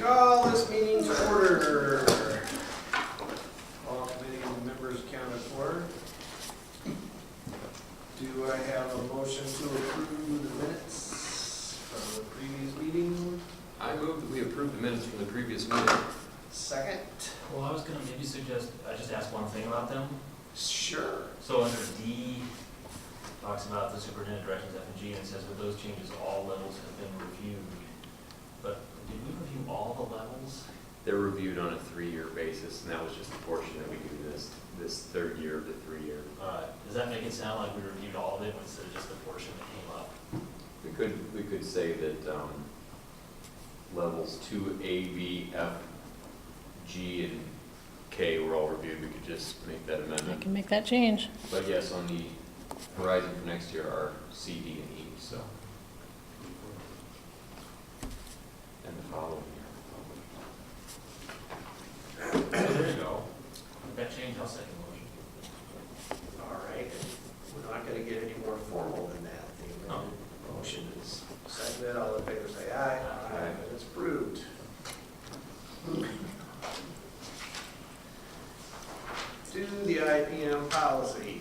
Call this meeting to order. All committee members accounted for. Do I have a motion to approve the minutes from the previous meeting? I move that we approve the minutes from the previous meeting. Second? Well, I was gonna maybe suggest, I just ask one thing about them. Sure. So under D, talks about the superintendent directions F and G, and it says with those changes, all levels have been reviewed. But did we review all the levels? They're reviewed on a 3-year basis, and that was just the portion that we do this third year of the 3-year. Does that make it sound like we reviewed all of it instead of just the portion that came up? We could say that levels 2A, B, F, G, and K were all reviewed. We could just make that I amendment. can make that change. But yes, on the horizon for next year are C, D, and E, so. And the following year. So there you go. With that change, I'll second the motion. All right. We're not gonna get any more formal than that. The No. motion is seconded. All in favor say aye. Aye. It's approved. To the IPM policy.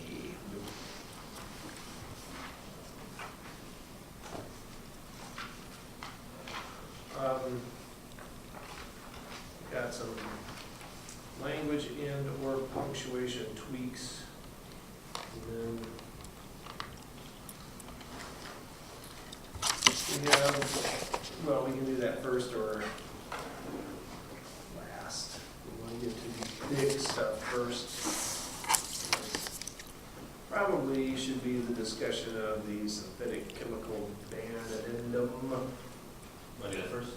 Got some language and or punctuation tweaks. And then we have, well, we can do that first or last. We want to get to the big stuff first. Probably should be the discussion of the synthetic chemical ban addendum. Want to do that first?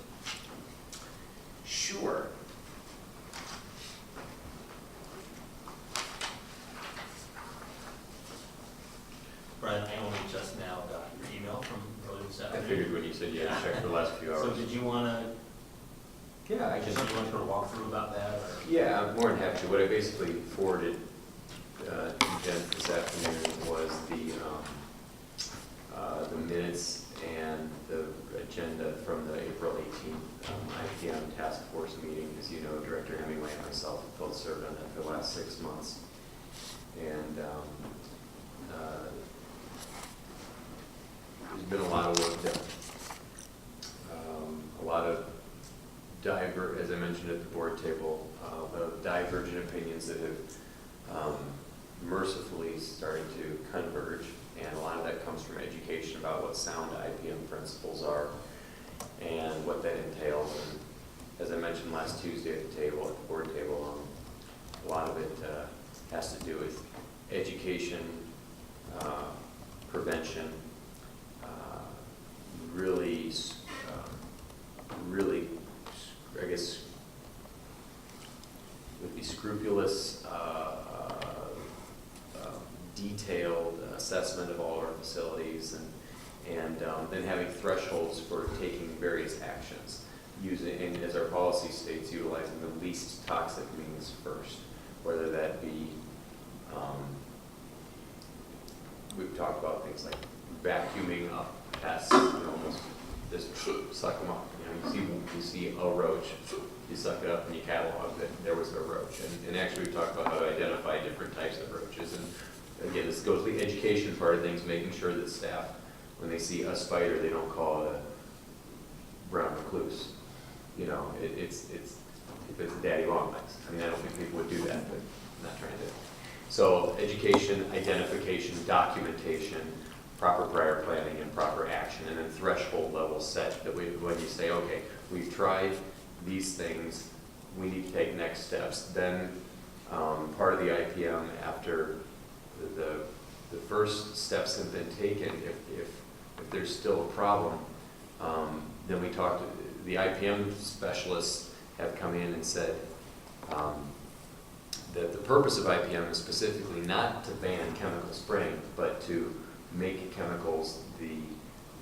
Sure. Brian, I only just now got your email from earlier this I afternoon. figured when you said you had checked for the last few hours. So did you wanna, Yeah, I just can. you want to walk through about that, or? Yeah, I'm more than happy to. What I basically forwarded to Jen this afternoon was the minutes and the agenda from the April 18th IPM task force meeting. As you know, Director Hemingway and myself have both served on that for the last 6 months. And there's been a lot of work done. A lot of as I mentioned at the board table, the divergent opinions that have mercifully started to converge, and a lot of that comes from education about what sound IPM principles are and what that entails. And as I mentioned last Tuesday at the table, at the board table, a lot of it has to do with education, prevention, really, I guess, would be scrupulous, detailed assessment of all our facilities, and then having thresholds for taking various actions, using, and as our policy states, utilizing the least toxic means first, whether that be, we've talked about things like vacuuming up pests, just suck them up. You see a roach, you suck it up and you catalog that there was a roach. And actually we talked about how to identify different types of roaches. And again, this goes to the education part of things, making sure that staff, when they see a spider, they don't call it a brown recluse. If it's a daddy longlegs. I mean, I don't think people would do that, but I'm not trying to. So education, identification, documentation, proper prior planning and proper action, and then threshold level set that when you say, okay, we've tried these things, we need to take next steps. Then part of the IPM, after the first steps have been taken, if there's still a problem, then we talk to the IPM specialists have come in and said that the purpose of IPM is specifically not to ban chemical spraying, but to make chemicals the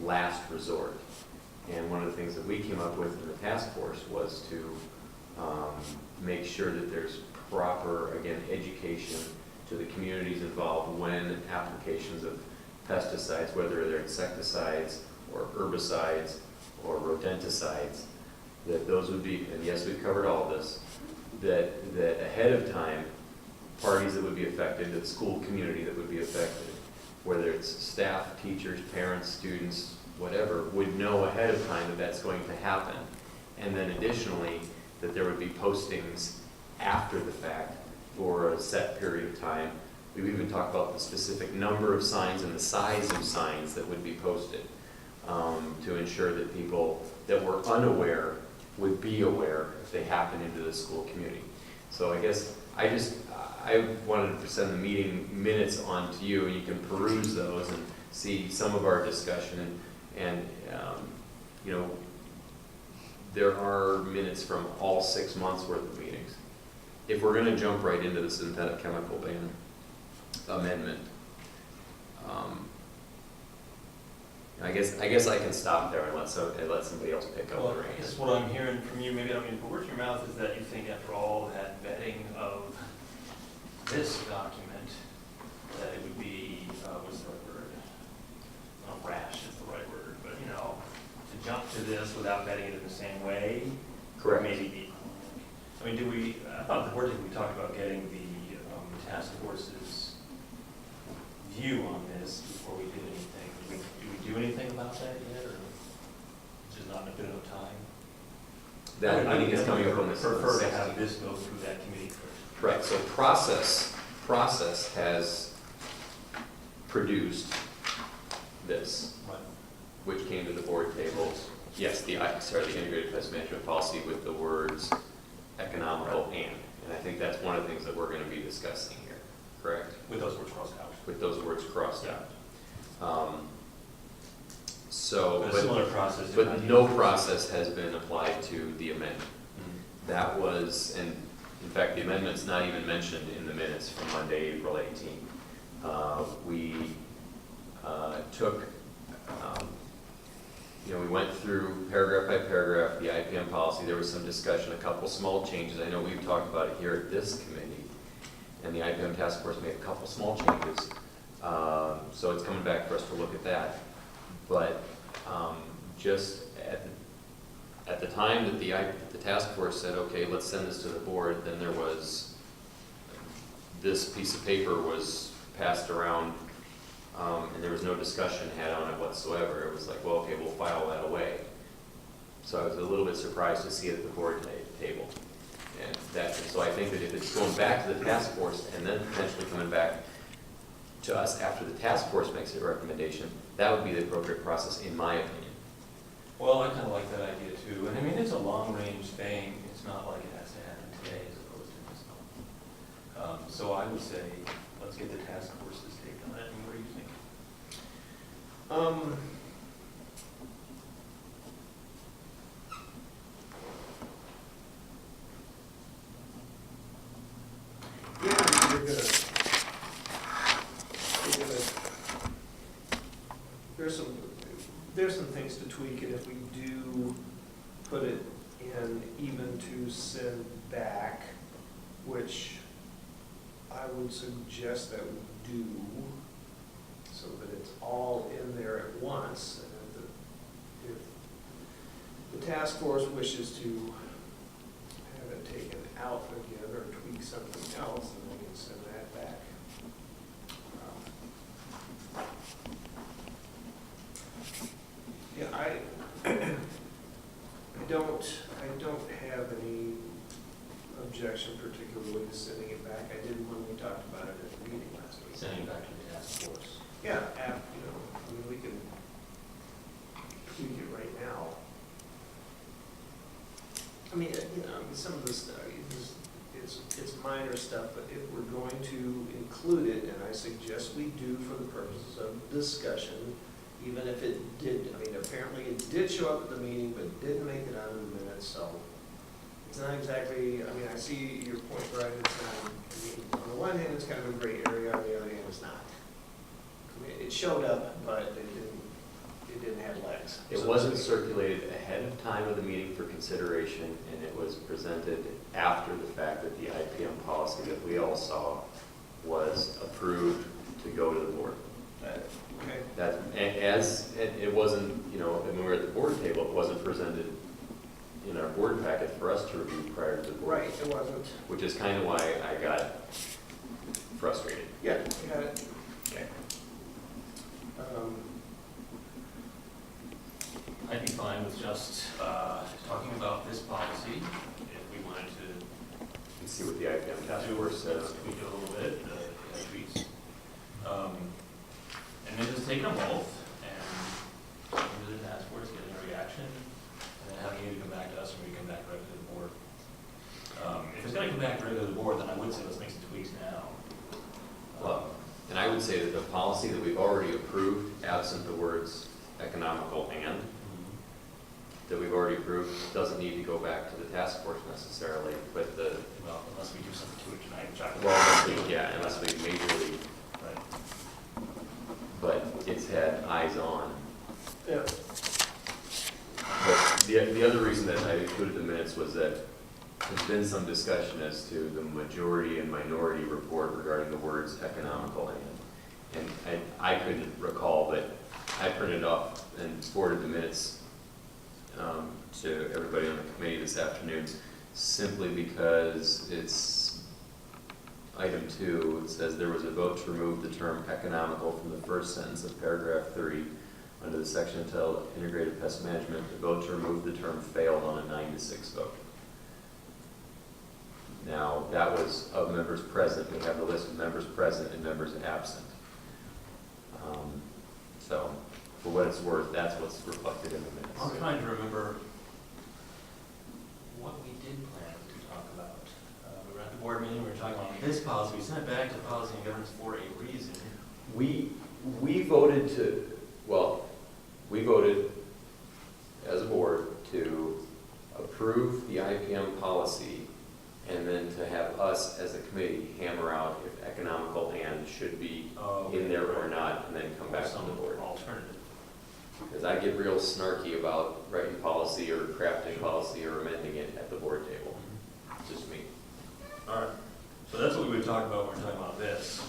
last resort. And one of the things that we came up with in the task force was to make sure that there's proper, again, education to the communities involved when applications of pesticides, whether they're insecticides or herbicides or rodenticides, that those would be, and yes, we've covered all of this, that ahead of time, parties that would be affected, the school community that would be affected, whether it's staff, teachers, parents, students, whatever, would know ahead of time that that's going to happen. And then additionally, that there would be postings after the fact for a set period of time. We've even talked about the specific number of signs and the size of signs that would be posted, to ensure that people that were unaware would be aware if they happen into the school community. So I guess I wanted to send the meeting minutes on to you, and you can peruse those and see some of our discussion. And you know, there are minutes from all 6 months worth of meetings. If we're going to jump right into the synthetic chemical ban amendment, I guess I can stop there and let somebody else pick up Well, the I reins. guess what I'm hearing from you, maybe I don't mean to put words in your mouth, is that you think after all that vetting of this document, that it would be, what's the right word? Not rash is the right word, but you know, to jump to this without vetting it in the same way. Correct. Maybe be, I mean, I thought the board, we talked about getting the task force's view on this before we did anything. Do we do anything about that yet, or just not been enough time? That I meeting is coming up on the prefer to 16th. have this go through that committee first. Right, so process has produced this, Right. which came to the board table. Yes, the integrated pest management policy with the words economical and I think that's one of the things that we're going to be discussing here, correct? With those words crossed out. With those words crossed Yeah. out. But a similar process. did But not no use- process has been applied to the amendment. Mhm. That was, and in fact, the amendment's not even mentioned in the minutes from Monday, April 18th. We took, we went through paragraph by paragraph, the IPM policy. There was some discussion, a couple small changes. I know we've talked about it here at this committee, and the IPM task force made a couple small changes. So it's coming back for us to look at that. But just at the time that the task force said, okay, let's send this to the board, then there was, this piece of paper was passed around, and there was no discussion had on it whatsoever. It was like, well, okay, we'll file that away. So I was a little bit surprised to see it at the board table. And so I think that if it's going back to the task force and then potentially coming back to us after the task force makes a recommendation, that would be the appropriate process, in my opinion. Well, I kind of like that idea too. And I mean, it's a long-range thing. It's not like it has to happen today as opposed to this month. So I would say, let's get the task force's take on it. And what do you think? Yeah, there's some things to tweak, and if we do put it in even to send back, which I would suggest that we do, so that it's all in there at once, and if the task force wishes to have it taken out again or tweak something else, then we can send that back. Yeah, I don't have any objection particularly to sending it back. I did when we talked about it at the meeting last week. Sending it back to the task force. Yeah, I mean, we can tweak it right now. I mean, some of this stuff, it's minor stuff, but if we're going to include it, and I suggest we do for the purposes of discussion, even if it did, I mean, apparently it did show up at the meeting, but didn't make it out of the minutes, so it's not exactly, I mean, I see your point, Brian, it's not, I mean, on the one hand, it's kind of a gray area, on the other hand, it's not. I mean, it showed up, but it didn't have legs. It wasn't circulated ahead of time of the meeting for consideration, and it was presented after the fact that the IPM policy that we all saw was approved to go to the board. Okay. That, as, it wasn't, you know, when we were at the board table, it wasn't presented in our board packet for us to review prior to the board. Right, it wasn't. Which is kind of why I got frustrated. Yeah, you got it. Okay. I'd be fine with just talking about this policy if we wanted to Let's see what the IPM task force says. tweak it a little bit, tweaks. And then just take them both and send them to the task force, get a reaction, and then having you come back to us and we come back directly to the board. If it's gonna come back directly to the board, then I would say let's make some tweaks now. Well, and I would say that the policy that we've already approved, absent the words economical and, that we've already approved, doesn't need to go back to the task force necessarily, but the, Well, unless we do something to it tonight, which I would. well, unless we majorly, Right. but it's had eyes on. Yeah. But the other reason that I included the minutes was that there's been some discussion as to the majority and minority report regarding the words economical and I couldn't recall, but I printed off and forwarded the minutes to everybody on the committee this afternoon, simply because it's item 2. It says there was a vote to remove the term economical from the first sentence of paragraph 3 under the section entitled Integrated Pest Management. The vote to remove the term failed on a 9-6 vote. Now, that was of members present. We have the list of members present and members absent. So, for what it's worth, that's what's reflected in the minutes. I'm trying to remember what we did plan to talk about. We were at the board meeting, we were talking about this policy, we sent it back to policy and governance for a reason. We voted to, well, we voted as a board to approve the IPM policy and then to have us as a committee hammer out if economical and should be in there or not, and then come back to the board. Alternative. Because I get real snarky about writing policy or crafting policy or amending it at the board table. It's just me. All right, so that's what we would talk about when we're talking about this.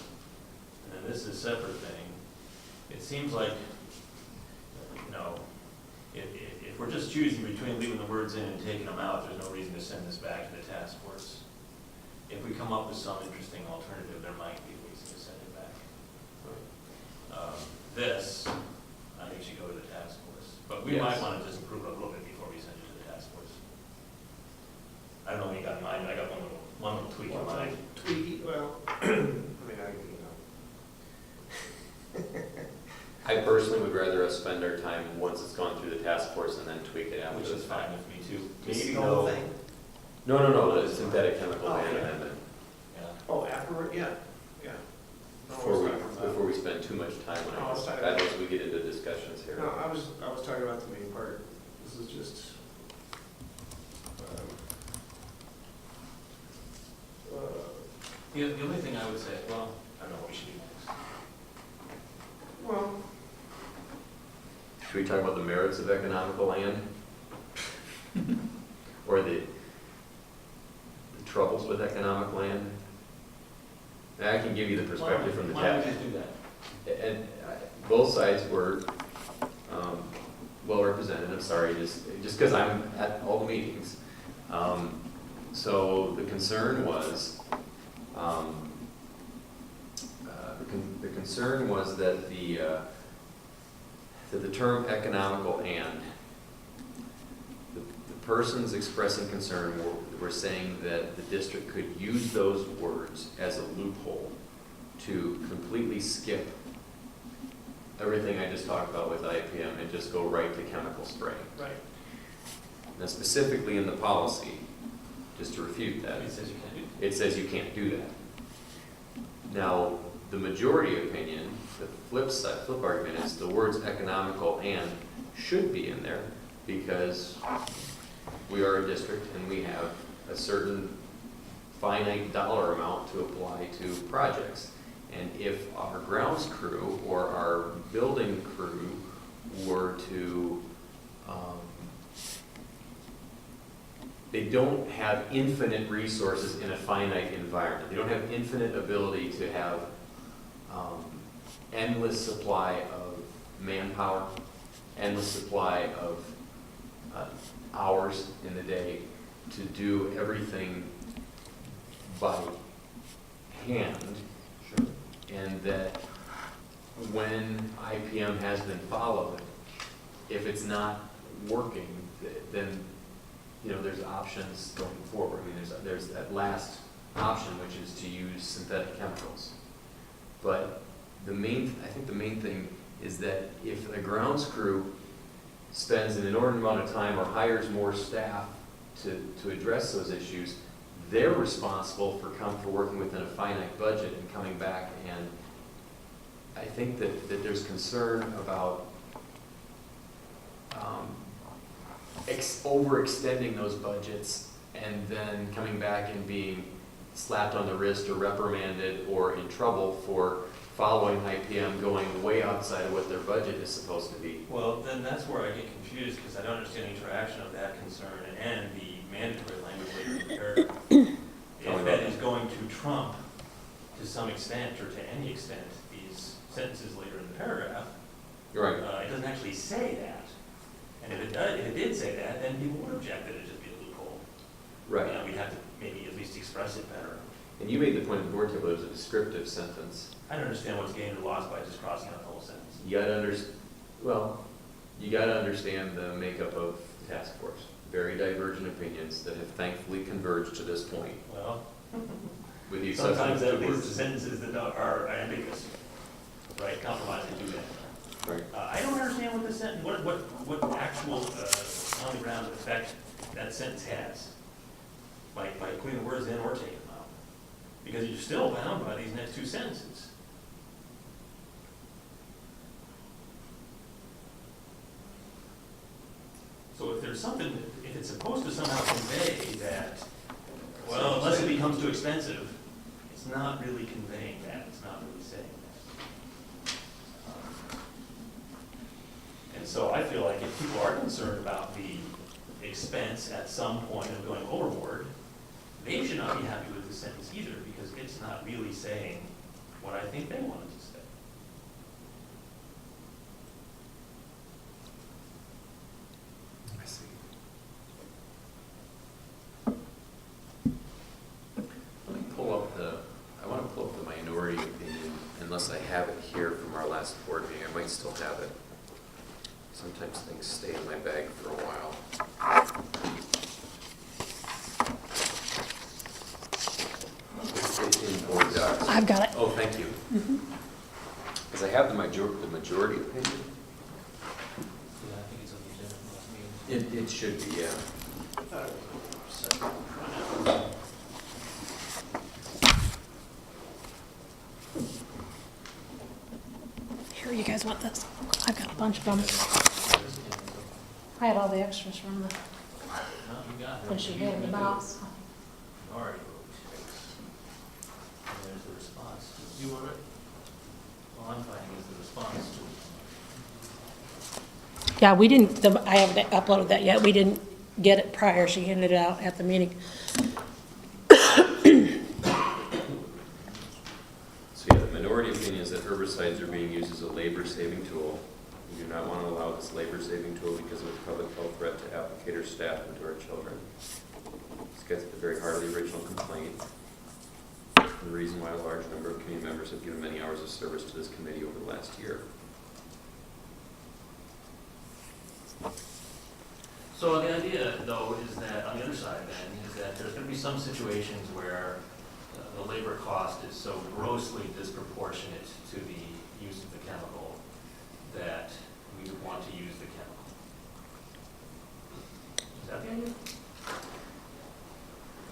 And then this is a separate thing. It seems like, you know, if we're just choosing between leaving the words in and taking them out, there's no reason to send this back to the task force. If we come up with some interesting alternative, there might be ways to send it back. This, I think, should go to the task force. But we might Yes. want to just improve it a little bit before we send it to the task force. I don't know what you got in mind, I got one little tweak in mind. Tweaky, well, I mean, I personally would rather us spend our time once it's gone through the task force and then tweak it after Which the is fact. fine with me too. just Maybe the whole though, thing. No, the synthetic chemical Oh, ban yeah. amendment, yeah. Oh, afterward, yeah. No, I before was we, talking about- before we spend too much time No, I on was it, talking that about- as we get into discussions here. No, I was talking about the main part. This is just, The only thing I would say, well, I don't know what we should do next. well, Should we talk about the merits of economical land? Or the troubles with economic land? And I can give you the perspective from the Why don't we tax. just do that? And both sides were well represented, I'm sorry, just because I'm at all the meetings. So the concern was, the concern was that the term economical and, the persons expressing concern were saying that the district could use those words as a loophole to completely skip everything I just talked about with IPM and just go right to chemical spraying. right. Now specifically in the policy, just to refute that, It says you can't do it says you can't do that. Now, the majority opinion, the flip argument is the words economical and should be in there because we are a district and we have a certain finite dollar amount to apply to projects. And if our grounds crew or our building crew were to, they don't have infinite resources in a finite environment. They don't have infinite ability to have endless supply of manpower, endless supply of hours in the day to do everything by hand. Sure. And that when IPM has been followed, if it's not working, then, you know, there's options going forward. I mean, there's that last option, which is to use synthetic chemicals. But I think the main thing is that if a grounds crew spends an inordinate amount of time or hires more staff to address those issues, they're responsible for working within a finite budget and coming back. And I think that there's concern about overextending those budgets and then coming back and being slapped on the wrist or reprimanded or in trouble for following IPM going way outside of what their budget is supposed to be. Well, then that's where I get confused, because I don't understand the interaction of that concern and the mandatory language later in the paragraph. If that is going to trump, to some extent, or to any extent, these sentences later in the paragraph, Right. it doesn't actually say that. And if it did say that, then people would object that it'd just be a loophole. Right. You know, we'd have to maybe at least express it better. And you made the point at the board table, it was a descriptive sentence. I don't understand what's gained or lost by just crossing out the whole sentence. You gotta understand the makeup of the task force. Very divergent opinions that have thankfully converged to this point, Well, with the exception sometimes of that two leads to words. sentences that are ambiguous, right? Compromise can do that. Right. I don't understand what this sentence, what actual on the ground effect that sentence has, by putting the words in or taking them out. Because you're still bound by these next two sentences. So if there's something, if it's supposed to somehow convey that, well, unless it becomes too expensive, it's not really conveying that, it's not really saying that. And so I feel like if people are concerned about the expense at some point of going overboard, they should not be happy with this sentence either, because it's not really saying what I think they wanted to say. I see. Let me pull up I want to pull up the minority opinion, unless I have it here from our last board meeting. I might still have it. Sometimes things stay in my bag for a while. It's in board docs. I've got it. Oh, thank you. Because I have the majority opinion. Yeah, I think it's on the agenda for last meeting. It should be, yeah. I thought it was a second. Here, you guys want this? I've got a bunch of them. I had all the extras from the, when she handed them out. Minority vote. And there's the response. You want it? All I'm finding is the response to. Yeah, we didn't, I haven't uploaded that yet. We didn't get it prior. She handed it out at the meeting. So yeah, the minority opinion is that herbicides are being used as a labor-saving tool. We do not want to allow this labor-saving tool because of its public health threat to applicator staff and to our children. This gets at the very heart of the original complaint. And the reason why a large number of community members have given many hours of service to this committee over the last year. So the idea, though, is that, on the other side then, is that there's going to be some situations where the labor cost is so grossly disproportionate to the use of the chemical that we would want to use the chemical. Is that the idea?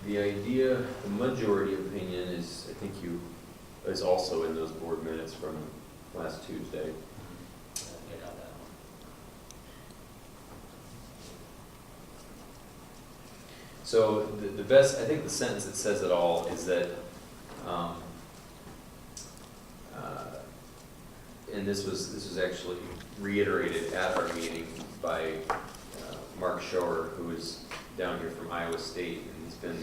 The idea, the majority opinion is, I think is also in those board minutes from last Tuesday. Get out that one. So the best, I think the sentence that says it all is that, and this was actually reiterated at our meeting by Mark Schoer, who is down here from Iowa State, and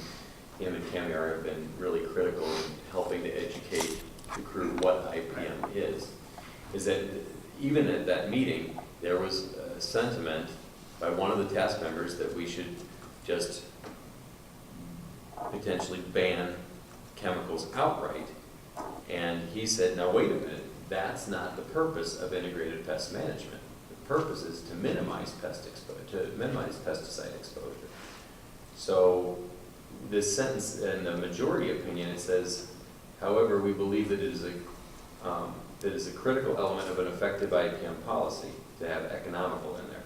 him and Camiar have been really critical in helping to educate the crew what IPM is that even at that meeting, there was a sentiment by one of the task members that we should just potentially ban chemicals outright. And he said, now wait a minute, that's not the purpose of integrated pest management. The purpose is to minimize pesticide exposure. So this sentence in the majority opinion, it says, however, we believe that it is a critical element of an effective IPM policy to have economical in there.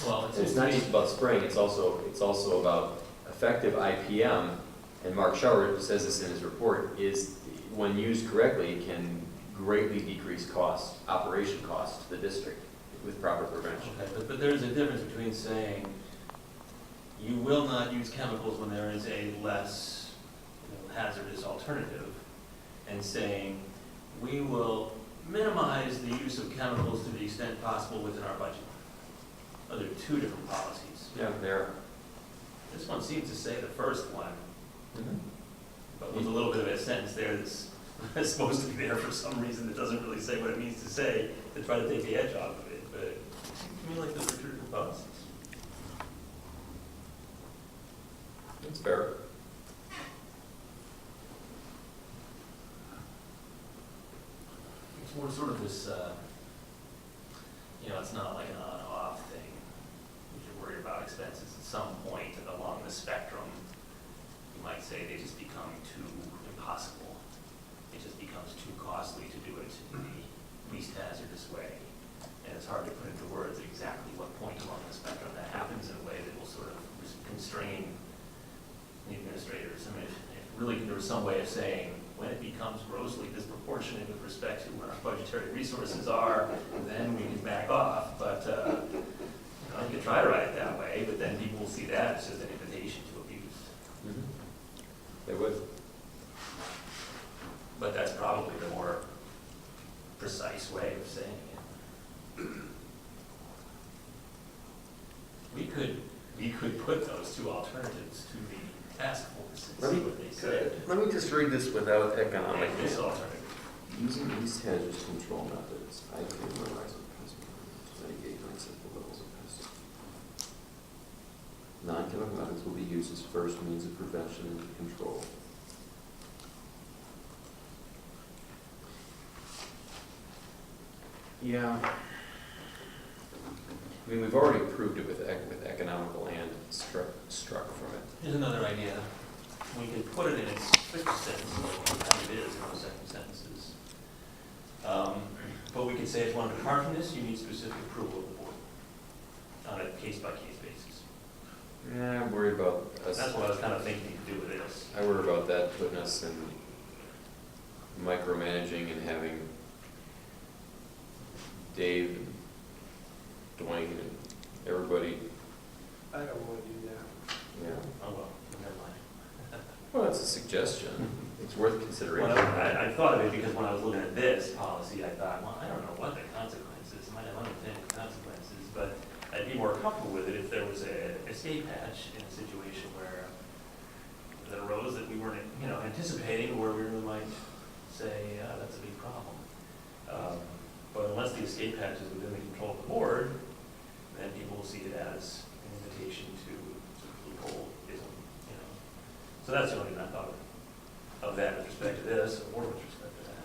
Well, And it's not just about spraying, it's also about effective IPM, and Mark Schauer says this in his report, is when used correctly, it can greatly decrease costs, operation costs to the district with proper prevention. Okay, but there's a difference between saying you will not use chemicals when there is a less hazardous alternative, and saying we will minimize the use of chemicals to the extent possible within our budget. Oh, they're two different policies. Yeah, there. This one seems to say the first one, Mm-hmm. but with a little bit of a sentence there that's supposed to be there for some reason that doesn't really say what it means to say, to try to take the edge off of it, but it seems to me like those are two different policies. That's fair. It's more sort of this, it's not like an on-off thing. You should worry about expenses at some point along the spectrum. You might say they just become too impossible. It just becomes too costly to do it in the least hazardous way. And it's hard to put into words exactly what point along the spectrum that happens in a way that will sort of constrain the administrators. I mean, if really there was some way of saying, when it becomes grossly disproportionate with respect to where our budgetary resources are, then we can back off. But you could try to write it that way, but then people will see that as just an invitation to abuse. Mm-hmm. They would. But that's probably the more precise way of saying it. We could put those two alternatives to the task force and see what they said. Let me just read this without economic. Like this alternative. Using these hazardous control methods, I can minimize pest mitigate unacceptable levels of pests. Non-chemical methods will be used as first means of prevention and control. Yeah. I mean, we've already approved it with economical and struck from it. Here's another idea. We could put it in its first sentence, like it is in those second sentences. But we could say if you want to depart from this, you need specific approval of the board on a case-by-case basis. Yeah, I'm worried about us. That's what I was kind of thinking to do with this. I worry about that putting us in micromanaging and having Dave and Dwayne and everybody. I don't want to do that. Yeah. Oh, well, never mind. Well, that's a suggestion. It's worth consideration. Well, I thought of it because when I was looking at this policy, I thought, well, I don't know what the consequences, might have unintended consequences, but I'd be more comfortable with it if there was an escape hatch in a situation where there arose that we weren't, anticipating, where we really might say, that's a big problem. But unless the escape hatch is within the control of the board, then people will see it as an invitation to loopholeism, So that's the only thing I thought of that with respect to this, or with respect to that.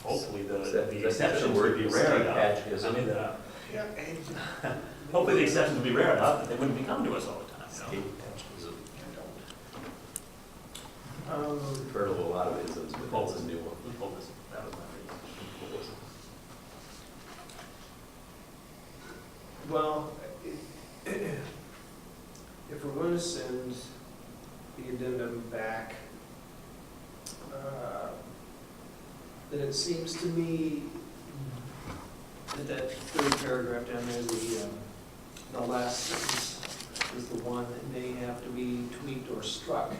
Hopefully the exceptions would be rare enough. I mean, hopefully the exceptions would be rare enough that they wouldn't be coming to us all the time. We've heard of a lot of isms, but that's a new one. Loopholeism, that was my phrase. Well, if we're going to send the addendum back, then it seems to me that third paragraph down there, the last sentence is the one that may have to be tweaked or struck.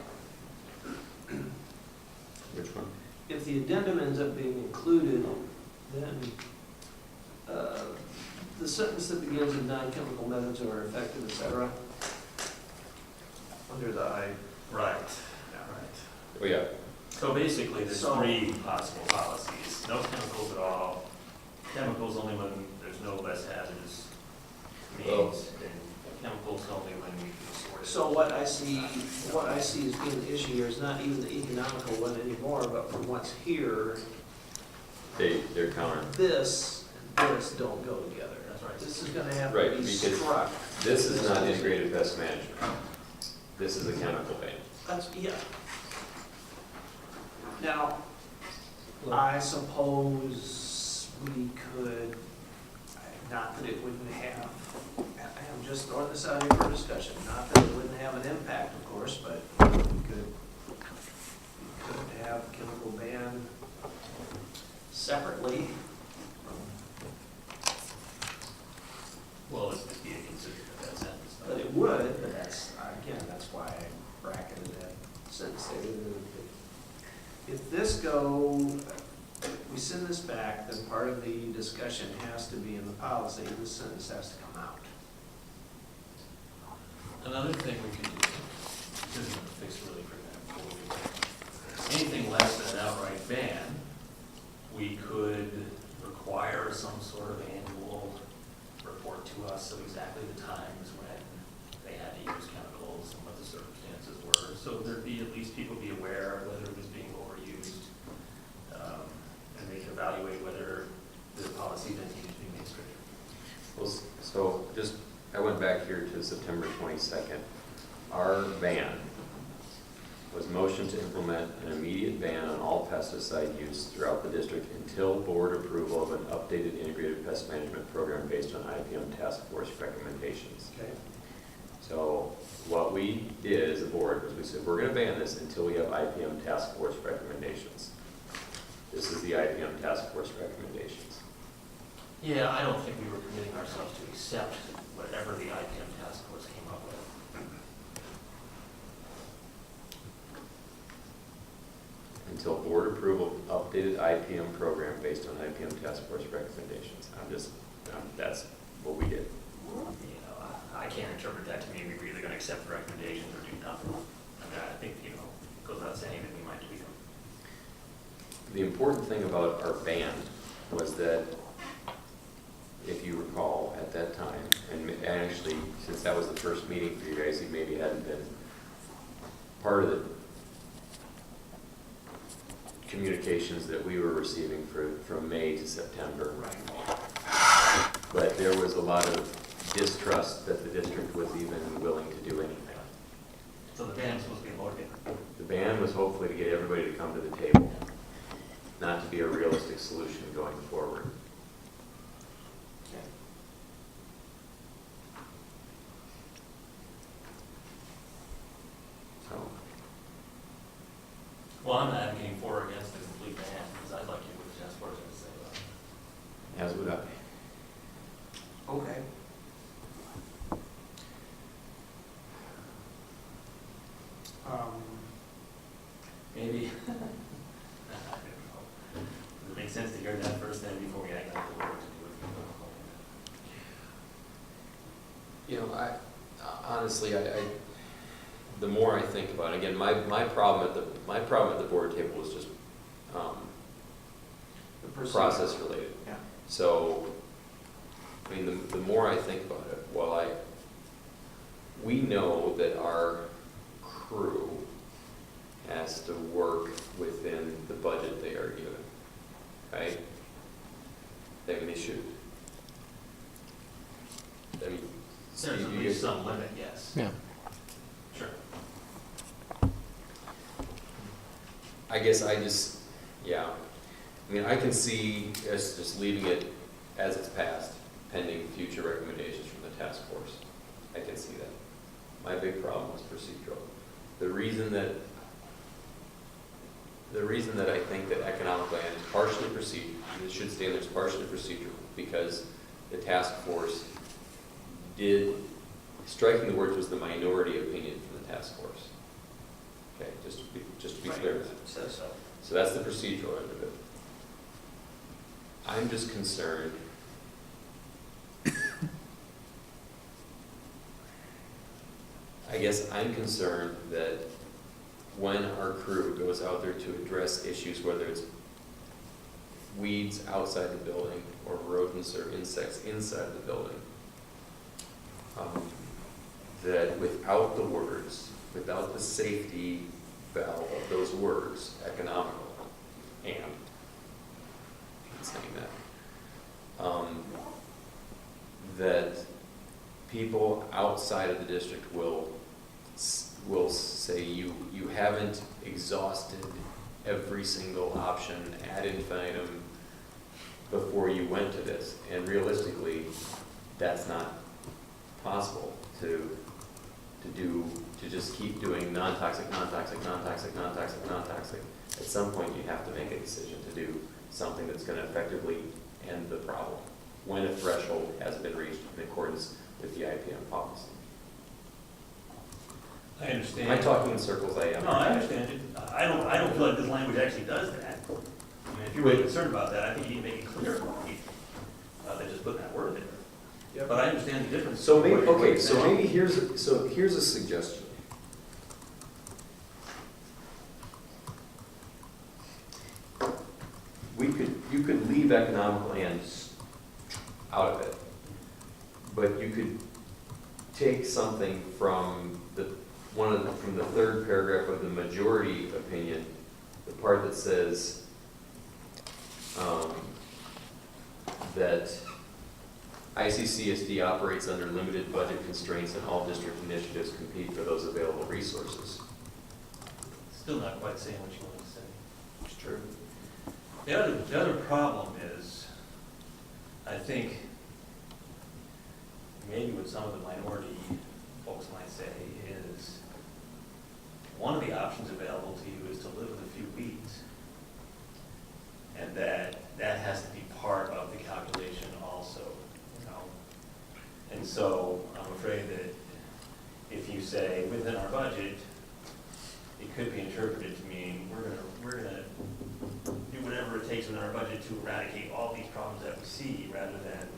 Which one? If the addendum ends up being included, then the sentence that begins with non-chemical methods are effective, et cetera, under the I. Right. Oh, yeah. So So basically, there's So- 3 possible policies. No chemicals at all, chemicals only when there's no less hazardous means, and chemicals only when we can sort it. So what I see as being the issue here is not even the economical one anymore, but from what's here, They're counter. this and this don't go together. That's right. This is gonna have Right, to be because struck. This is not integrated pest management. This is a chemical ban. That's, yeah. Now, I suppose we could, not that it wouldn't have, I'm just throwing this out here for discussion, not that it wouldn't have an impact, of course, but we could have chemical ban separately. Well, it's to be considered that sentence. But it would, but that's, again, that's why I bracketed that sentence there. If this if we send this back, then part of the discussion has to be in the policy, this sentence has to come out. Another thing we could do, this isn't a fix really for that, anything less than an outright ban, we could require some sort of annual report to us of exactly the times when they had to use chemicals and what the circumstances were. So there'd be, at least people be aware of whether it was being overused, and they can evaluate whether the policy then needs to be made stricter. Well, so just, I went back here to September 22nd. Our ban was motion to implement an immediate ban on all pesticide use throughout the district until board approval of an updated integrated pest management program based on IPM task force recommendations. Okay. So what we did as a board was we said, we're going to ban this until we have IPM task force recommendations. This is the IPM task force recommendations. Yeah, I don't think we were committing ourselves to accept whatever the IPM task force came up with. Until board approval of updated IPM program based on IPM task force recommendations. That's what we did. You know, I can't interpret that to mean we were either gonna accept the recommendations or do nothing. I mean, I think, it goes without saying that we might do them. The important thing about our ban was that, if you recall, at that time, and actually, since that was the first meeting for you guys, you maybe hadn't been part of the communications that we were receiving from May to September. Right. But there was a lot of distrust that the district was even willing to do anything. So the ban's supposed to be motivated. The ban was hopefully to get everybody to come to the table, not to be a realistic solution going forward. So, Well, I'm not advocating for or against the complete ban, because I'd like you to task force to say that. as would I. Okay. Maybe. I don't know. Does it make sense to hear that first then before we act on the board to do it? You know, honestly, the more I think about it, again, my problem at the board table was just The procedure. process related. Yeah. So, I mean, the more I think about it, we know that our crew has to work within the budget they are given, right? I mean, they should. I mean, There's at least some limit, yes. Yeah. Sure. I guess yeah. I mean, I can see us just leaving it as it's passed, pending future recommendations from the task force. I can see that. My big problem was procedural. The reason that I think that economic land is partially procedural, it should stay there, it's partially procedural, because the task force striking the words was the minority opinion from the task force. Okay, just to be clear. Right. Says so. So that's the procedural end of it. I'm just concerned I guess I'm concerned that when our crew goes out there to address issues, whether it's weeds outside the building or rodents or insects inside the building, that without the words, without the safety valve of those words, economical, and I'm saying that people outside of the district will say you haven't exhausted every single option ad infinitum before you went to this, and realistically, that's not possible to just keep doing non-toxic, non-toxic, non-toxic, non-toxic, non-toxic. At some point, you have to make a decision to do something that's going to effectively end the problem when a threshold has been reached in accordance with the IPM policy. I understand. Am I talking in circles? I am. No, I understand it. I don't feel like this language actually does that. I mean, if you're really concerned about that, I think you need to make it clear than just putting that word there. Yep. But I understand the difference. So maybe, okay, so maybe here's a suggestion. You could leave economical and out of it, but you could take something from from the third paragraph of the majority opinion, the part that says that ICCSD operates under limited budget constraints and all district initiatives compete for those available resources. Still not quite saying what you want to say. It's true. The other problem is, I think, maybe what some of the minority folks might say is, one of the options available to you is to live with a few weeds. And that has to be part of the calculation also, you know? And so I'm afraid that if you say within our budget, it could be interpreted to mean we're gonna do whatever it takes within our budget to eradicate all these problems that we see, rather than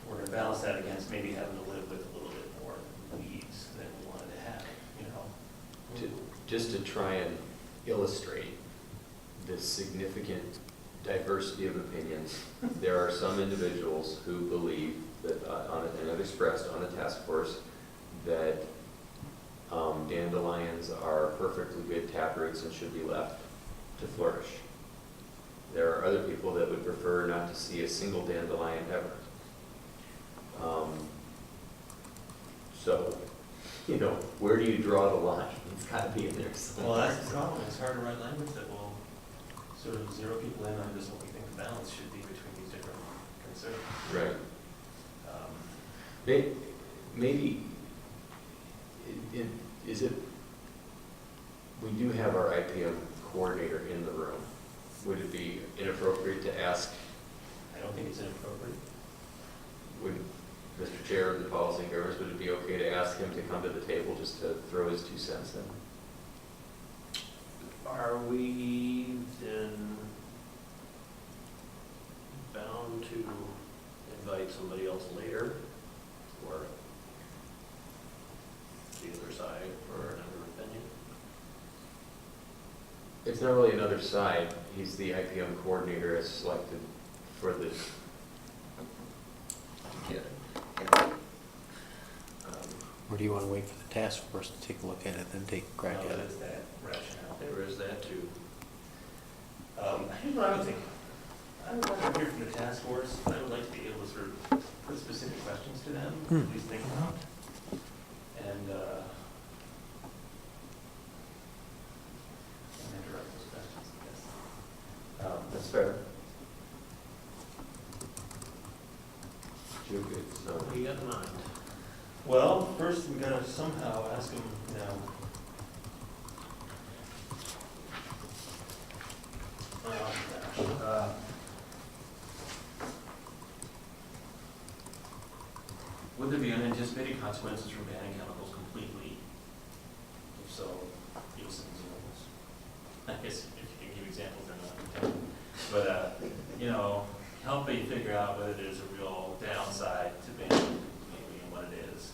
we're gonna balance that against maybe having to live with a little bit more weeds than we wanted to have, you know? Just to try and illustrate the significant diversity of opinions, there are some individuals who believe that, and have expressed on the task force, that dandelions are perfectly good taproots and should be left to flourish. There are other people that would prefer not to see a single dandelion ever. So, you know, where do you draw the line? It's got to be in there somewhere. Well, that's the problem. It's hard to write language that will sort of zero people in on just what we think the balance should be between these different concerns. Right. Maybe, is it, we do have our IPM coordinator in the room. Would it be inappropriate to ask, I don't think it's inappropriate. would Mr. Chair of the Policy and Governance, would it be okay to ask him to come to the table just to throw his 2 cents in? Are we then bound to invite somebody else later, or the other side for another opinion? It's not really another side. He's the IPM coordinator as selected for the, Or do you want to wait for the task force to take a look at it, then take a crack No, at that it? is that rationale. There is that too. Here's what I would think. I would like to hear from the task force. I would like to be able to sort of put specific questions to them, at least think about. And direct those questions, I guess. that's fair. Too good, so. What do you got in mind? Well, first we gotta somehow ask them, you know, would there be unanticipated consequences from banning chemicals completely? If so, give us some examples. I guess if you can give examples, they're not. But, you know, help me figure out whether there's a real downside to banning completely and what it is.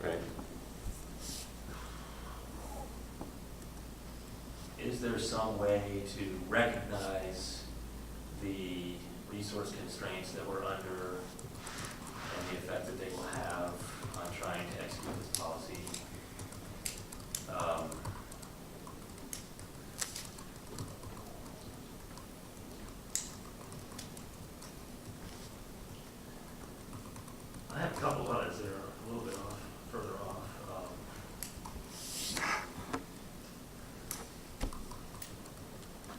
Right. there's some way to recognize the resource constraints that we're under and the effect that they will have on trying to execute this policy. I have a couple others that are a little bit off, further off.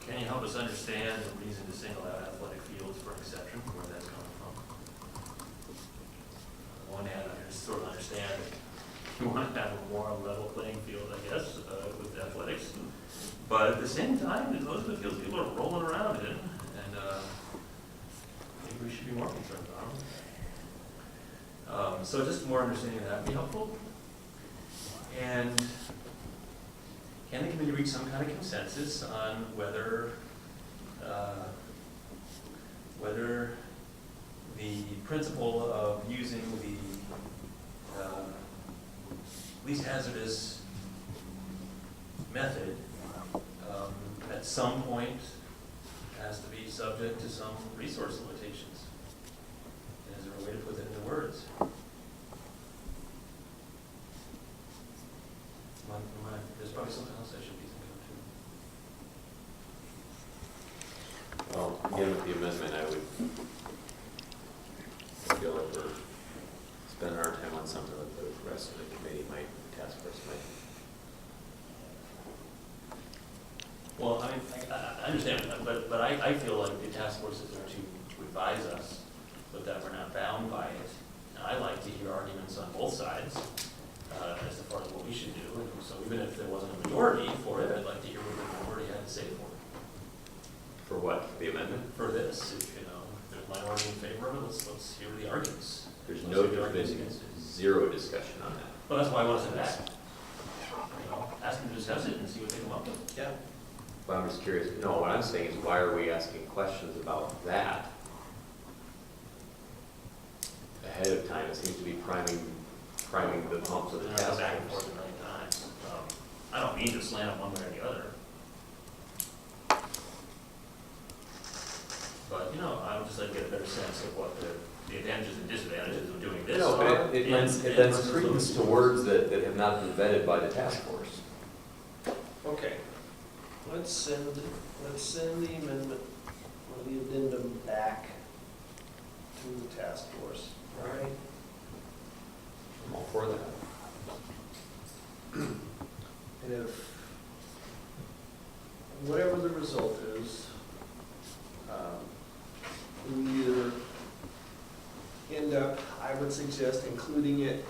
Can you help us understand the reason to single out athletic fields for exception, where that's coming from? On one hand, I just sort of understand that you want to have a more level playing field, I guess, with athletics. But at the same time, those are the fields people are rolling around in, and maybe we should be more concerned about them. So just more understanding of that would be helpful. And can the committee reach some kind of consensus on whether the principle of using the least hazardous method at some point has to be subject to some resource limitations? Is there a way to put that into words? There's probably something else I should be thinking of too. Well, again, with the amendment, I would feel like we're spending our time on something that the rest of the committee might, task force might. Well, I mean, I understand, but I feel like the task forces are to advise us, but that we're not bound by it. And I like to hear arguments on both sides as far as what we should do. And so even if there wasn't a majority for it, I'd like to hear what the majority had to say for it. For what? The amendment? For this, if, you know, if there's a minority in favor of it, let's hear the arguments. There's Let's no, hear the arguments been against it. zero discussion on that. Well, that's why I want to send it back. You know, ask them to discuss it and see what they come up with. Yeah. But I'm just curious, no, what I'm saying is why are we asking questions about that ahead of time? It seems to be priming the pumps of the And I go task back and force. forth a million times. I don't mean to slant it one way or the other. But, you know, I would just like to get a better sense of what the advantages and disadvantages of doing this No, are. but it lends credence to words that have not been vetted by the task force. Okay. Let's send the amendment or the addendum back to the task force, all right? I'm all for that. And if, whatever the result is, we either end up, I would suggest including it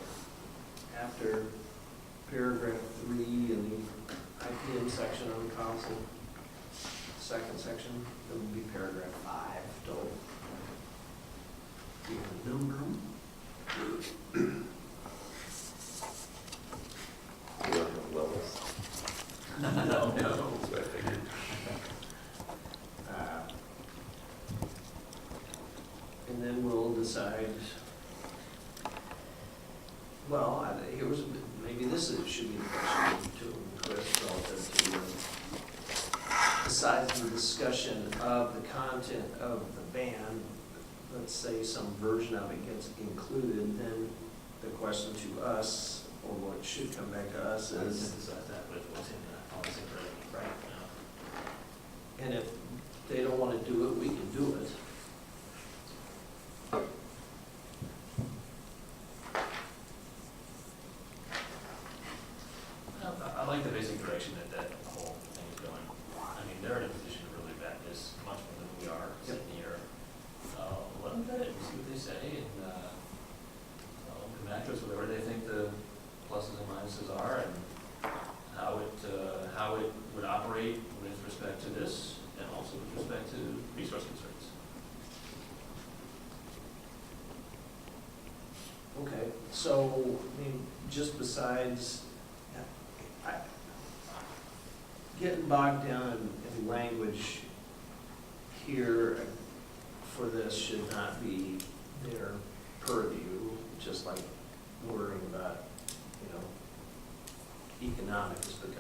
after paragraph 3 in the IPM section on the council, second section, it would be paragraph 5, don't give a number. We don't have levels. No. That's what I figured. And then we'll decide, well, maybe this should be the question to Chris relative to besides the discussion of the content of the ban, let's say some version of it gets included, then the question to us, or what should come back to us I would is, synthesize that with what's in the policy already. right, Yeah. and if they don't want to do it, we can do it. I like the basic direction that whole thing is going. I mean, they're in a position to really vet this much more than we are sitting here. Let them vet it and see what they say, and come back to us with whatever they think the pluses and minuses are, and how it would operate with respect to this, and also with respect to resource concerns. Okay, so, I mean, just besides, getting bogged down in language here for this should not be their purview, just like worrying about, economics, but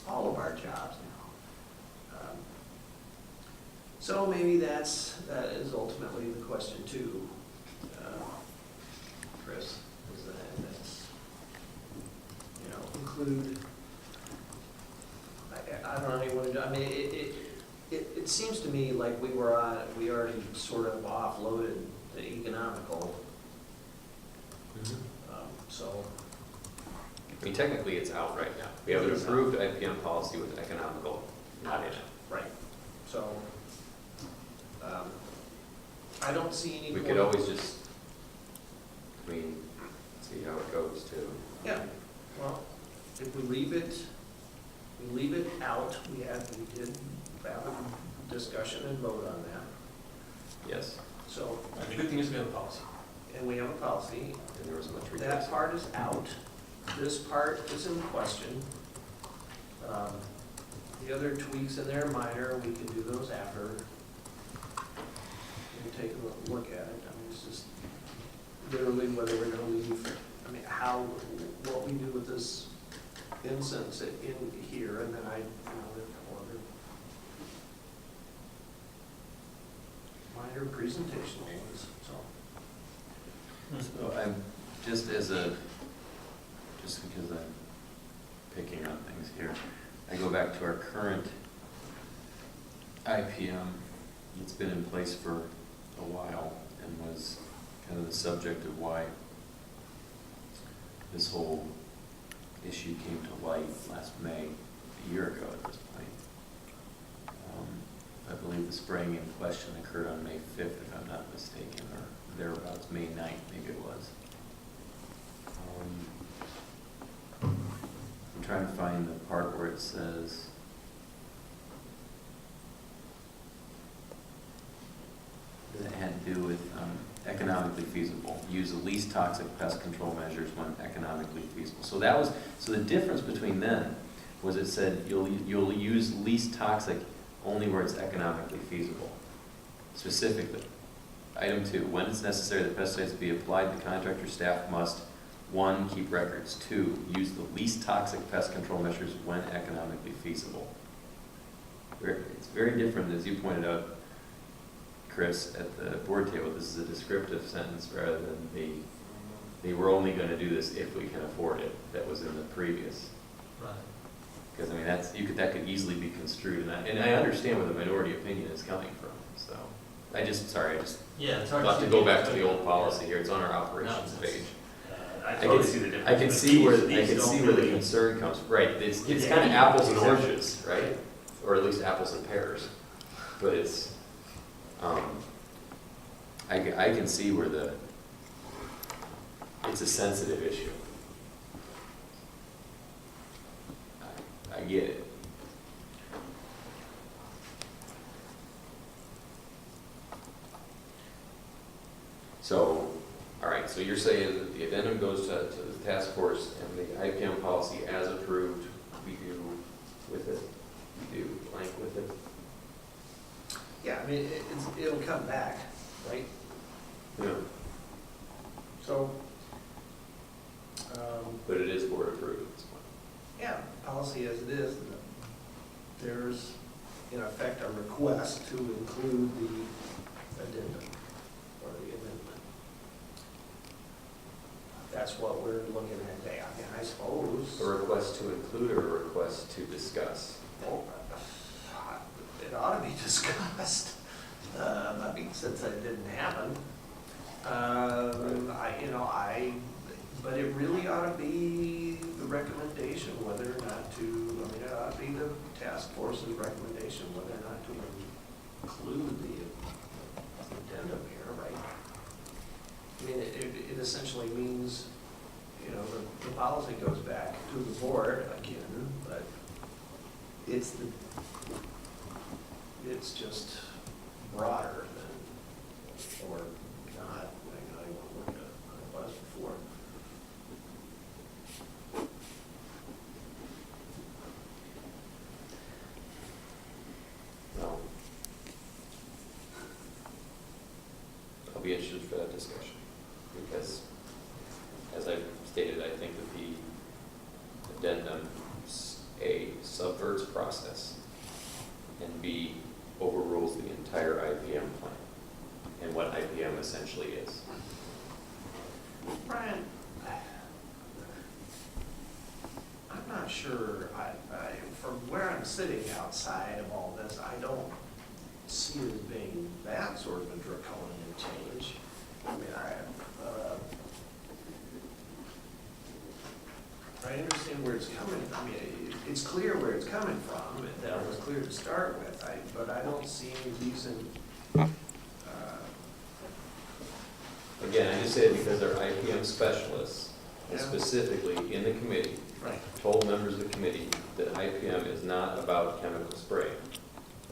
all of our jobs now. So maybe that is ultimately the question too, Chris, is that's, include, I don't know, anyone, I mean, it seems to me like we already sort of offloaded the economical, so. I mean, technically, it's out right now. We have an approved IPM policy with economical not in it. Right, so, I don't see any We point. could always just, see how it goes too. Yeah, well, if we leave it out, we did have a discussion and vote on that, Yes, so, And the good thing is we have a policy. and we have a policy. and there was much That request. part is out, this part is in question. The other tweaks in there are minor, we can do those after. We'll take a look at it, I mean, it's just literally whether we're gonna leave, what we do with this instance in here, and then there are a couple other minor presentational ones, so. So I'm, just because I'm picking on things here, I go back to our current IPM. It's been in place for a while and was kind of the subject of why this whole issue came to light last May, a year ago at this point. I believe the spraying in question occurred on May 5th, if I'm not mistaken, or thereabouts, May 9th, maybe it was. I'm trying to find the part where it says, that had to do with economically feasible. Use the least toxic pest control measures when economically feasible. So the difference between then was it said you'll use least toxic only where it's economically feasible. Specifically, item 2, when it's necessary that pesticides be applied, the contractor staff must 1, keep records. 2, use the least toxic pest control measures when economically feasible. It's very different, as you pointed out, Chris, at the board table. This is a descriptive sentence rather than they were only going to do this if we can afford it. That was in the previous. Right. Because I mean, that could easily be construed, and I understand where the minority opinion is coming from. So I just Yeah, it's hard thought to to see go back to the the old policy here. It's on our operations No, it's- page. I totally see the difference. I can but see where these don't the really- concern comes. Right, it's Yeah, kind of apples and exactly. oranges, right? Or at least apples and pears. But it's, I can see where it's a sensitive issue. I get it. So, all right, so you're saying that the addendum goes to the task force and the IPM policy as approved, we do with it, we do blank with it? Yeah, I mean, it'll come back, right? Yeah. So, But it is board approved at this point. yeah, policy as it is, there's in effect a request to include the addendum or the amendment. That's what we're looking at there. I mean, I suppose. A request to include or a request to discuss? Well, it ought to be discussed. I mean, since it didn't happen. But it really ought to be the recommendation whether or not to, it ought to be the task force's recommendation whether or not to include the addendum here, right? I mean, it essentially means, the policy goes back to the board again, but it's just broader than, or not, I don't know what it was before. No. I'll be interested for that discussion, because, as I stated, I think that the addendum A, subverts process, and B, overrules the entire IPM plan, and what IPM essentially is. Brian, I'm not sure, from where I'm sitting outside of all this, I don't see it as being that sort of a draconian change. I mean, I understand where it's coming, I mean, it's clear where it's coming from, and that was clear to start with, but I don't see any reason, Again, I just say it because our IPM specialists, and Yeah. specifically in the committee, right, told members of the committee that IPM is not about chemical spraying.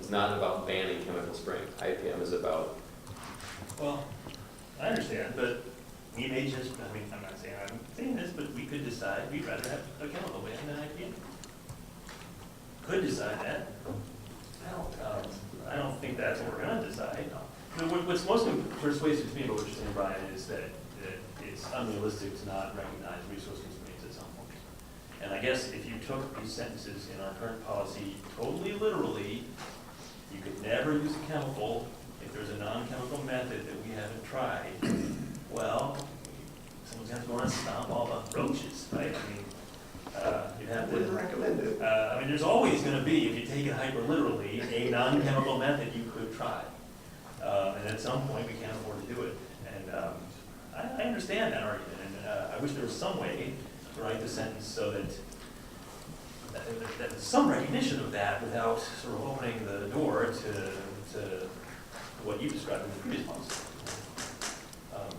It's not about banning chemical spraying. IPM is about, Well, I understand, but we may just, I mean, I'm not saying I'm saying this, but we could decide we'd rather have a chemical ban than IPM. Could decide that. I don't think that's what we're gonna decide. I mean, what's most persuasive to me about what you're saying, Brian, is that it's unrealistic to not recognize resource constraints at some point. And I guess if you took these sentences in our current policy totally literally, you could never use a chemical if there's a non-chemical method that we haven't tried. Well, someone's gonna have to go around and stomp all the roaches, right? I mean, you'd have wouldn't to, recommend it. I mean, there's always gonna be, if you take it hyper literally, a non-chemical method you could try. And at some point, we can't afford to do it. And I understand that argument, and I wish there was some way to write the sentence so that there's some recognition of that without sort of opening the door to what you described in the previous policy.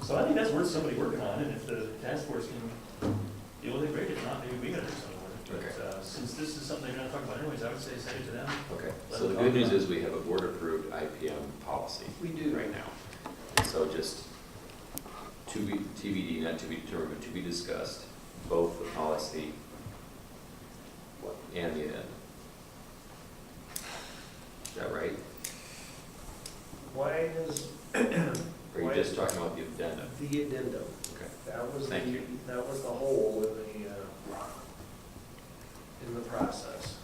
So I think that's worth somebody working on, and if the task force can deal with it, great. If not, maybe we gotta do something with it. But since this is something they're gonna talk about anyways, I would say send it to them. okay. So the good news is we have a board-approved IPM policy We do. right now. And so just to be TBD, not to be determined, but to be discussed, both the policy and the addendum. Is that right? Why is, Or are you just talking about the addendum? the addendum, Okay. that was Thank you. that was the hole in the process,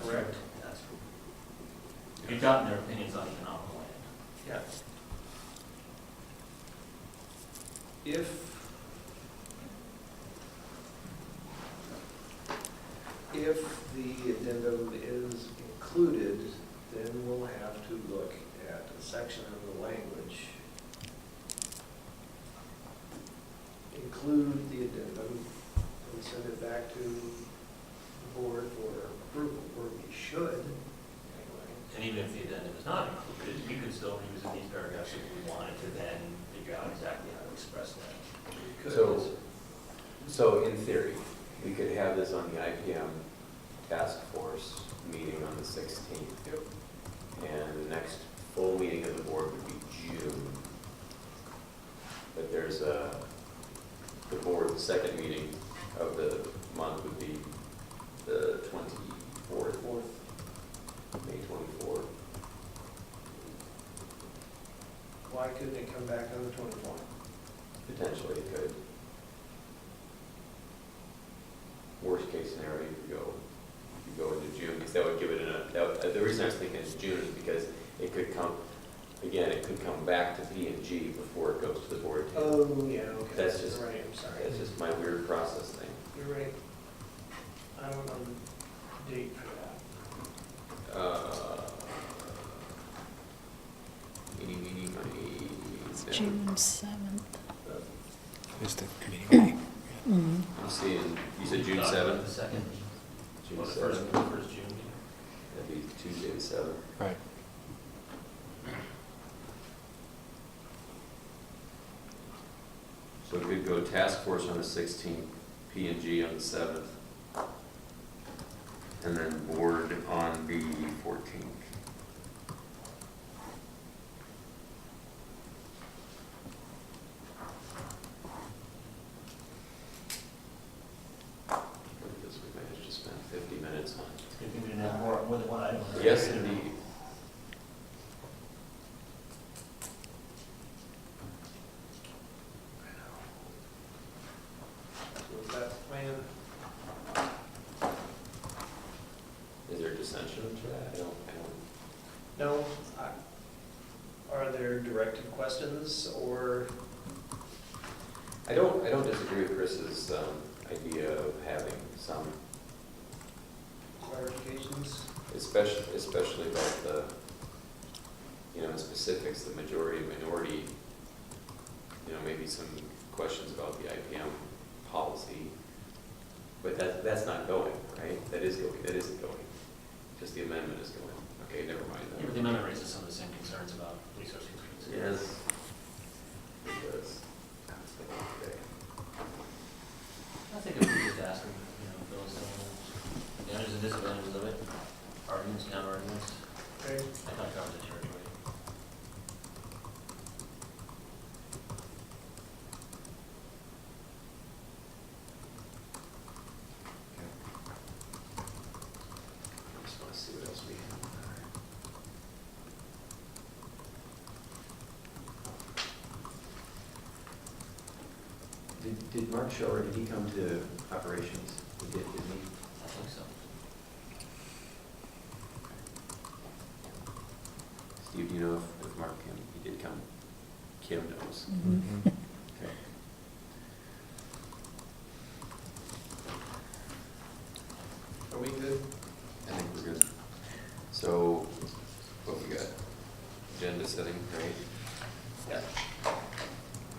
correct? That's true. You've gotten their opinions on economic land. Yeah. If the addendum is included, then we'll have to look at a section of the language. Include the addendum and send it back to the board for approval, or we should, anyway. And even if the addendum is not included, we could still revisit these paragraphs if we wanted to then figure out exactly how to express that. So in theory, we could have this on the IPM task force meeting on the 16th. Yep. And the next full meeting of the board would be June. But there's the board, the second meeting of the month would be the 24th, May 24th. Why couldn't it come back on the 24th? Potentially it could. Worst case scenario, you go into June, because that would give it the reason I was thinking it's June is because it could come, again, it could come back to P and G before it goes to the board. Oh, yeah, okay. That's just- You're right, I'm sorry. That's just my weird process thing. You're right. I don't know the date for that. June 7th. Is the committee meeting? Mhm. I'm seeing, you said June The 7th? second, June or the first 7th. June. That'd be Tuesday the 7th. Right. So we could go task force on the 16th, P and G on the 7th, and then board on the 14th. Look at this, we managed to spend 50 minutes on it. Good thing we didn't have more than one item. Yes, indeed. So is that the plan? directed questions, or? I don't disagree with Chris's idea of having some, Clarifications? especially about the, specifics, the majority, minority, maybe some questions about the IPM policy. But that's not going, right? That is going, that isn't going. Just the amendment is going. Okay, never mind Yeah, but the that. amendment raises some of the same concerns about resource constraints. Yes. It does. Okay. I think if we just ask them, those advantages and disadvantages of it, arguments, counter arguments, Okay. that kind of covers the territory. I just want to see what else we have. Did Mark Shower, did he come to operations? He did, didn't he? I think so. Steve, do you know if Mark came? He did come. Kim knows. Mhm. Okay. Are we good? I think we're good. So, what we got? Agenda setting, right? Yeah.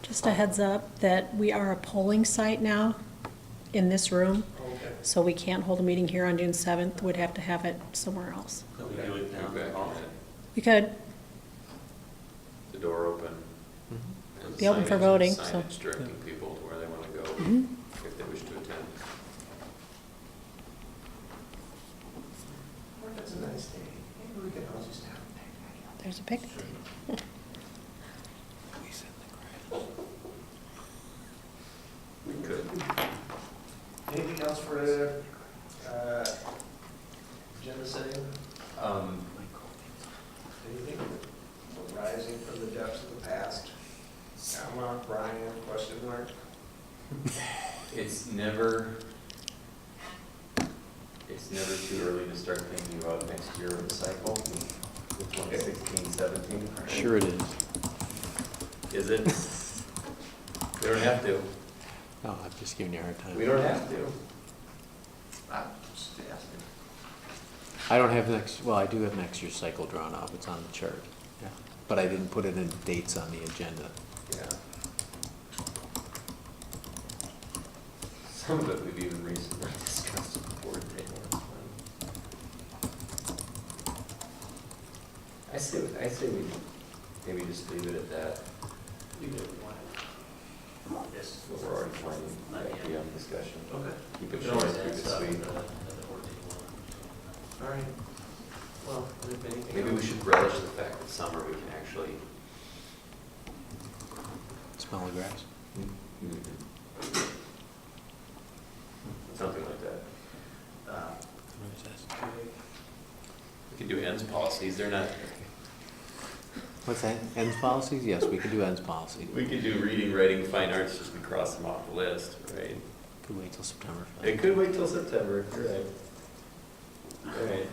Just a heads up that we are a polling site now in this room, Okay. so we can't hold a meeting here on June 7th. We'd have to have it somewhere else. Could we do it now? Go back on it. We could, The door open. Mhm. and Be open for signage- voting, so. Signage directing people to where they want to go Mhm. if they wish to attend. What if it's a nice day? Maybe we can all just have a picnic. there's a picture. We could. Anything else for, agenda setting? Anything rising from the depths of the past? Come on, Brian, question mark? It's never too early to start thinking about next year of the cycle, 2016, 17. Sure it is. Is it? We don't have to. No, I'm just giving you a hard time. We don't have to. I'm just asking. I don't have well, I do have next year's cycle drawn up. It's on the chart. Yeah. But I didn't put it in dates on the agenda. Yeah. Some of it we've even recently discussed at the board table. I say we maybe just leave it at that. You do want it. Yes. What we're already planning, IPM discussion. Okay. Keep We it can short, always keep add it stuff sweet. at the board table. All right. Well, if anything. Maybe we should relish the fact that summer we can actually. Smell the grass. Something like that. What is this? We can do ends policies, they're not, What's that? Ends policies? Yes, we can do ends policy. we could do reading, writing, fine arts, just we cross them off the list, right? Could wait till September. for It that. could wait till September, you're right. All right.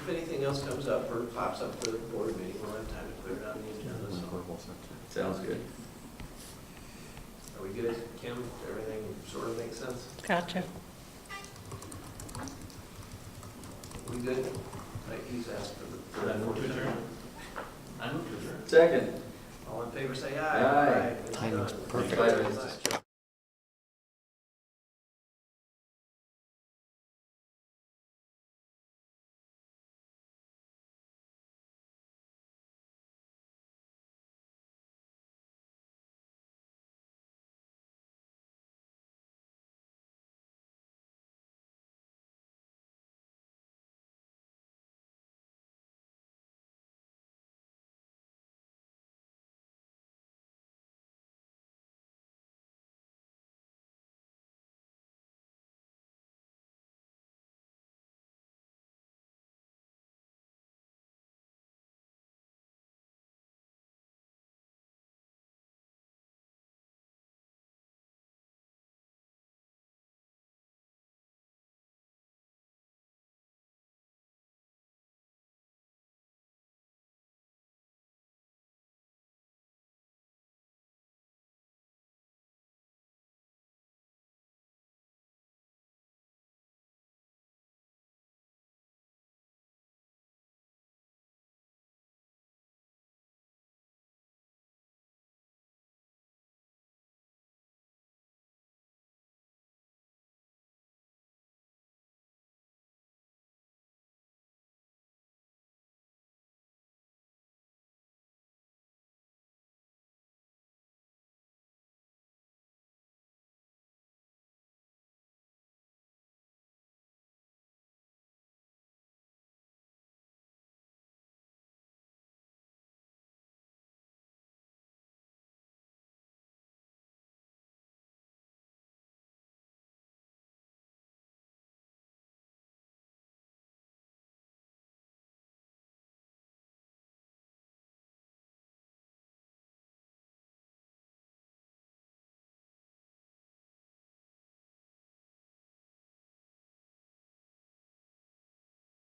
If anything else comes up or pops up for the board meeting, we'll have time to clear it on the agenda, so. Sounds good. Are we good, Kim? Everything sort of makes sense? Gotcha. We good? Like he's asked for the. Could I move to adjourn? I move to adjourn. Second. All in favor, say Aye. aye. Timing's Done. perfect. Thank you very much.